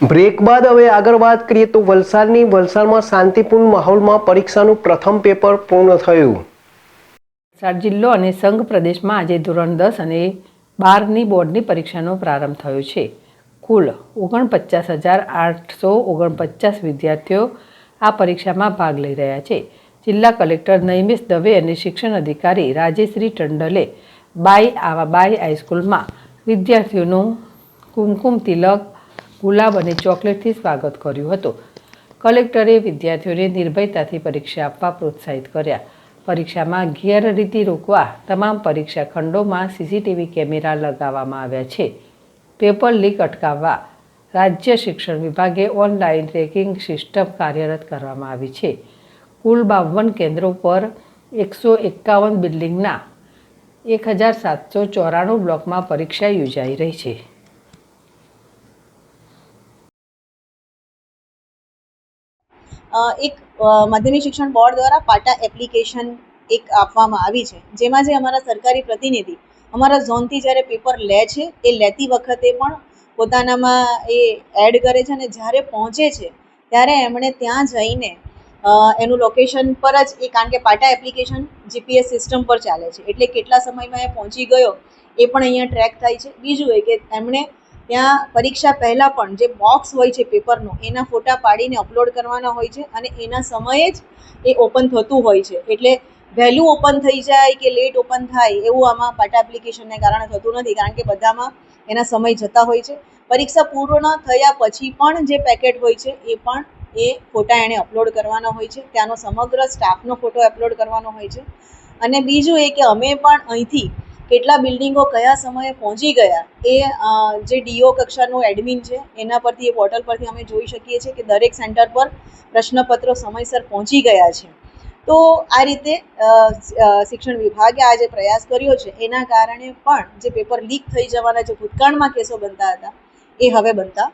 Break બાદ હવે આગળ વાત કરીએ તો વલસાડમાં શાંતિપૂર્ણ માહોલમાં પરીક્ષાનું પ્રથમ પેપર પૂર્ણ થયું। વલસાડ જિલ્લો અને સંઘ પ્રદેશમાં આજે ધોરણ 10 અને 12ની બોર્ડની પરીક્ષાનો પ્રારંભ થયો છે। કુલ 49,849 વિદ્યાર્થીઓ આ પરીક્ષામાં ભાગ લઈ રહ્યા છે। જિલ્લા કલેક્ટર નૈમિષ દવે અને શિક્ષણ અધિકારી રાજેશ્રી ટંડલે બાઈ હાઈસ્કૂલમાં વિદ્યાર્થીઓનું કુમકુમ તિલક, ગુલાબ અને ચોકલેટથી સ્વાગત કર્યું હતું। કલેક્ટરે વિદ્યાર્થીઓને નિર્ભયતાથી પરીક્ષા આપવા પ્રોત્સાહિત કર્યા। પરીક્ષામાં ગેરરીતિ રોકવા તમામ પરીક્ષા ખંડોમાં સીસીટીવી કેમેરા લગાવવામાં આવ્યા છે। પેપર લીક અટકાવવા રાજ્ય શિક્ષણ વિભાગે ઓનલાઈન ટ્રેકિંગ સિસ્ટમ કાર્યરત કરવામાં આવી છે। કુલ 52 કેન્દ્રો પર 151 બિલ્ડિંગના 1794 બ્લોકમાં પરીક્ષા યોજાઈ રહી છે। એક માધ્યમિક શિક્ષણ બોર્ડ દ્વારા પાટા એપ્લિકેશન એક આપવામાં આવી છે, જેમાં જે અમારા સરકારી પ્રતિનિધિ અમારા ઝોનથી જ્યારે પેપર લે છે એ લેતી વખતે પણ પોતાનામાં એ એડ કરે છે અને જ્યારે પહોંચે છે ત્યારે એમણે ત્યાં જઈને એનું લોકેશન પર જ કારણ કે પાટા એપ્લિકેશન જીપીએસ સિસ્ટમ પર ચાલે છે, એટલે કેટલા સમયમાં એ પહોંચી ગયો એ પણ અહીંયા ટ્રેક થાય છે। બીજું એ કે એમણે ત્યાં પરીક્ષા પહેલાં પણ જે બોક્સ હોય છે પેપરનો એના ફોટા પાડીને અપલોડ કરવાના હોય છે અને એના સમયે જ એ ઓપન થતું હોય છે, એટલે વહેલું ઓપન થઈ જાય કે લેટ ઓપન થાય એવું આમાં પાટા એપ્લિકેશનને કારણે થતું નથી, કારણ કે બધામાં એના સમય જતા હોય છે। પરીક્ષા પૂર્ણ થયા પછી પણ જે પેકેટ હોય છે એ પણ એ ફોટા એણે અપલોડ કરવાના હોય છે, ત્યાંનો સમગ્ર સ્ટાફનો ફોટો અપલોડ કરવાનો હોય છે। અને બીજું એ કે અમે પણ અહીંથી કેટલા બિલ્ડિંગો કયા સમયે પહોંચી ગયા એ જે ડીઓ કક્ષાનું એડમિન છે એના પરથી એ પોર્ટલ પરથી અમે જોઈ શકીએ છીએ કે દરેક સેન્ટર પર પ્રશ્નપત્રો સમયસર પહોંચી ગયા છે। તો આ રીતે શિક્ષણ વિભાગે આ જે પ્રયાસ કર્યો છે એના કારણે પણ જે પેપર લીક થઈ જવાના જે ભૂતકાળમાં કેસો બનતા હતા એ હવે બનતા